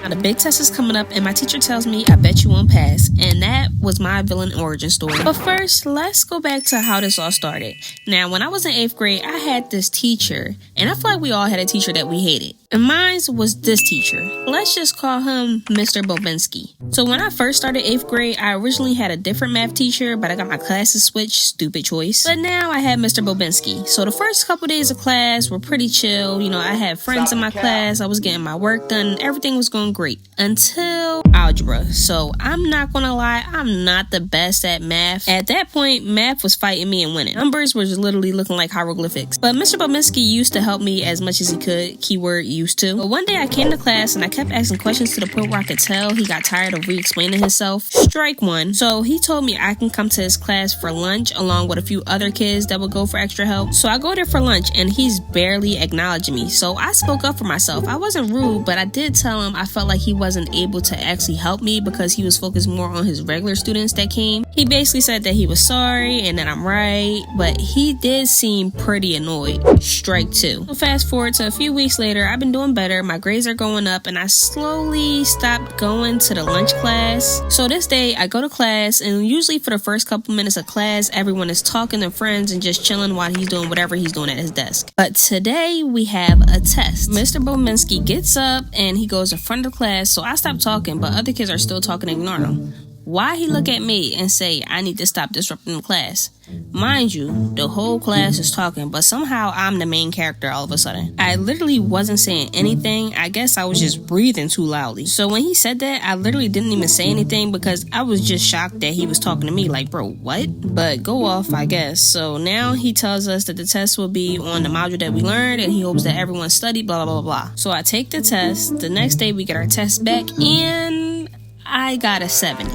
Now the big test is coming up and my teacher tells me I bet you won't pass, and that was my villain origin story. But first, let's go back to how this all started. Now when I was in 8th grade, I had this teacher, and I feel like we all had a teacher that we hated. And mine was this teacher. Let's just call him Mr. Bobinski. So when I first started 8th grade, I originally had a different math teacher, but I got my classes switched, stupid choice. But now I had Mr. Bobinski. So the first couple days of class were pretty chill. I had friends in my class, I was getting my work done, everything was going great. Until algebra. So I'm not gonna lie, I'm not the best at math. At that point, math was fighting me and winning. Numbers were just literally looking like hieroglyphics. But Mr. Bobinski used to help me as much as he could, keyword used to. But one day I came to class and I kept asking questions to the point where I could tell he got tired of re-explaining himself. Strike one. So he told me I can come to his class for lunch along with a few other kids that would go for extra help. So I go there for lunch and he's barely acknowledging me. So I spoke up for myself. I wasn't rude, but I did tell him I felt like he wasn't able to actually help me because he was focused more on his regular students that came. He basically said that he was sorry and that I'm right, but he did seem pretty annoyed. Strike two. So fast forward to a few weeks later, I've been doing better, my grades are going up, and I slowly stopped going to the lunch class. So this day I go to class, and usually for the first couple minutes of class, everyone is talking to friends and just chilling while he's doing whatever he's doing at his desk. But today we have a test. Mr. Bobinski gets up and he goes in front of the class, so I stop talking, but other kids are still talking and ignoring him. Why he look at me and say I need to stop disrupting the class? Mind you, the whole class is talking, but somehow I'm the main character all of a sudden. I literally wasn't saying anything. I guess I was just breathing too loudly. So when he said that, I literally didn't even say anything because I was just shocked that he was talking to me. Like, bro, what? But go off, I guess. So now he tells us that the test will be on the module that we learned, and he hopes that everyone studied, blah, blah, blah, blah. So I take the test. The next day we get our test back, and I got a 70.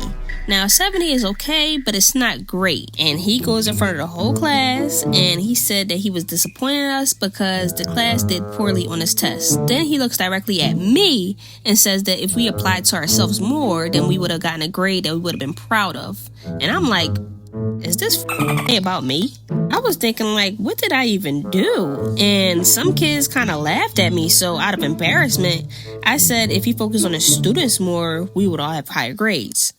Now, 70 is okay, but it's not great. And he goes in front of the whole class, and he said that he was disappointed in us because the class did poorly on this test. Then he looks directly at me and says that if we applied to ourselves more, then we would have gotten a grade that we would have been proud of. And I'm like, is this about me? I was thinking, like, what did I even do? And some kids kind of laughed at me, so out of embarrassment, I said if he focused on his students more, we would all have higher grades.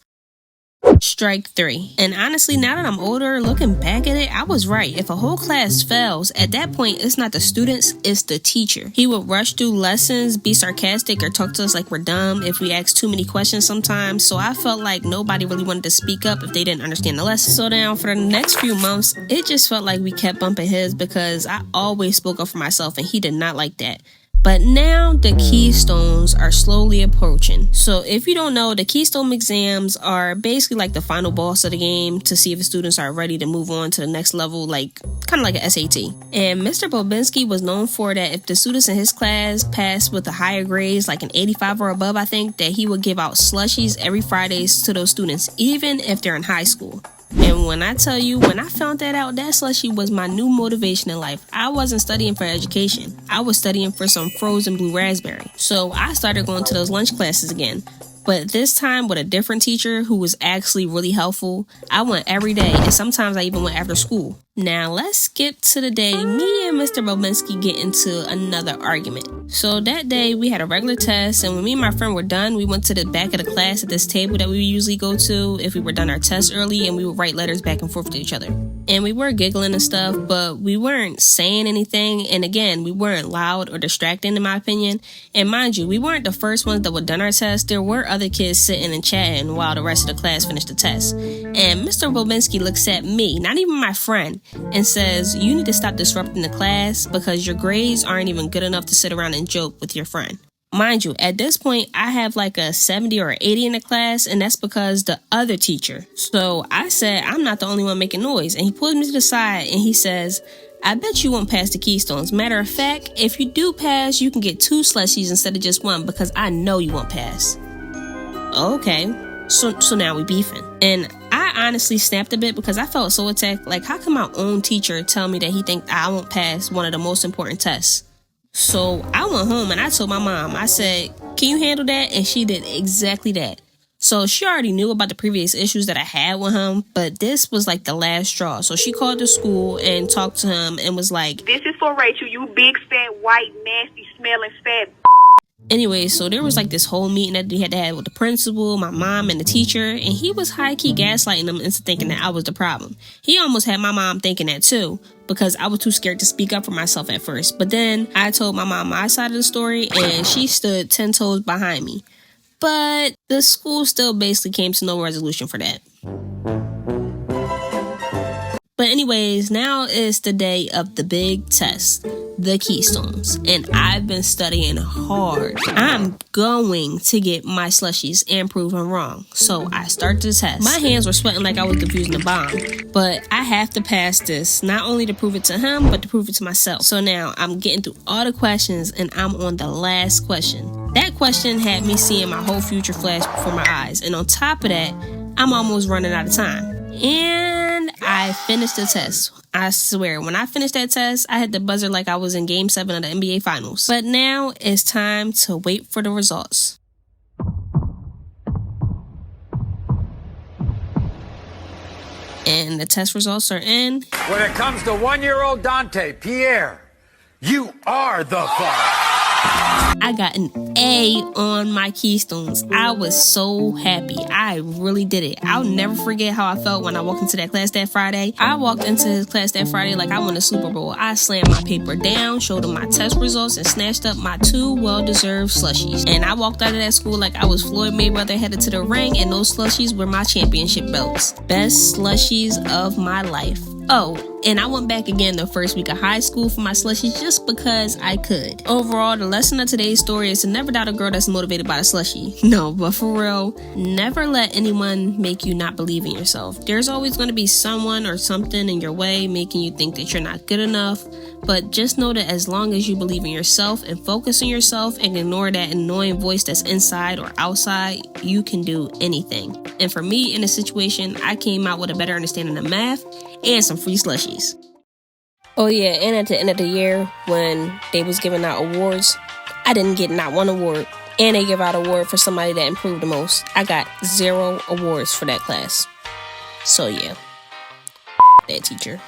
Strike three. And honestly, now that I'm older, looking back at it, I was right. If a whole class fails, at that point, it's not the students, it's the teacher. He would rush through lessons, be sarcastic, or talk to us like we're dumb if we asked too many questions sometimes. So I felt like nobody really wanted to speak up if they didn't understand the lesson. So now for the next few months, it just felt like we kept bumping heads because I always spoke up for myself and he did not like that. But now the keystones are slowly approaching. So if you don't know, the keystone exams are basically like the final boss of the game to see if the students are ready to move on to the next level, like kind of like an SAT. And Mr. Bobinski was known for that if the students in his class passed with the higher grades, like an 85 or above, I think, that he would give out slushies every Fridays to those students, even if they're in high school. And when I tell you, when I found that out, that slushie was my new motivation in life. I wasn't studying for education. I was studying for some frozen blue raspberry. So I started going to those lunch classes again. But this time with a different teacher who was actually really helpful. I went every day, and sometimes I even went after school. Now let's skip to the day me and Mr. Bobinski get into another argument. So that day we had a regular test, and when me and my friend were done, we went to the back of the class at this table that we usually go to if we were done our tests early, and we would write letters back and forth to each other. And we were giggling and stuff, but we weren't saying anything, and again, we weren't loud or distracting in my opinion. And mind you, we weren't the first ones that were done our test. There were other kids sitting and chatting while the rest of the class finished the test. And Mr. Bobinski looks at me, not even my friend, and says, you need to stop disrupting the class because your grades aren't even good enough to sit around and joke with your friend. Mind you, at this point, I have like a 70 or 80 in the class, and that's because the other teacher. So I said, I'm not the only one making noise. And he pulls me to the side and he says, I bet you won't pass the keystones. Matter of fact, if you do pass, you can get 2 slushies instead of just 1 because I know you won't pass. Okay, so now we beefing. And I honestly snapped a bit because I felt so attacked. Like, how can my own teacher tell me that he think I won't pass one of the most important tests? So I went home and I told my mom, I said, can you handle that? And she did exactly that. So she already knew about the previous issues that I had with him, but this was like the last straw. So she called the school and talked to him and was like, this is for Rachel, you big, fat, white, nasty, smelling, fat. Anyway, so there was like this whole meeting that they had to have with the principal, my mom, and the teacher, and he was high-key gaslighting them into thinking that I was the problem. He almost had my mom thinking that too, because I was too scared to speak up for myself at first. But then I told my mom my side of the story, and she stood 10 toes behind me. But the school still basically came to no resolution for that. But anyways, now is the day of the big test, the keystones, and I've been studying hard. I'm going to get my slushies and prove them wrong. So I start the test. My hands were sweating like I was defusing a bomb, but I have to pass this, not only to prove it to him, but to prove it to myself. So now I'm getting through all the questions and I'm on the last question. That question had me seeing my whole future flash before my eyes, and on top of that, I'm almost running out of time. And I finished the test. I swear, when I finished that test, I hit the buzzer like I was in Game 7 of the NBA Finals. But now it's time to wait for the results. And the test results are in. When it comes to 1-year-old Dante Pierre, you are the father. I got an A on my keystones. I was so happy. I really did it. I'll never forget how I felt when I walked into that class that Friday. I walked into his class that Friday like I won a Super Bowl. I slammed my paper down, showed him my test results, and snatched up my 2 well-deserved slushies. And I walked out of that school like I was Floyd Mayweather headed to the ring, and those slushies were my championship belts. Best slushies of my life. Oh, and I went back again the first week of high school for my slushies just because I could. Overall, the lesson of today's story is to never doubt a girl that's motivated by a slushie. No, but for real, never let anyone make you not believe in yourself. There's always going to be someone or something in your way making you think that you're not good enough, but just know that as long as you believe in yourself and focus on yourself and ignore that annoying voice that's inside or outside, you can do anything. And for me, in this situation, I came out with a better understanding of math and some free slushies. Oh yeah, and at the end of the year, when they was giving out awards, I didn't get not one award. And they give out an award for somebody that improved the most. I got 0 awards for that class. So yeah, that teacher.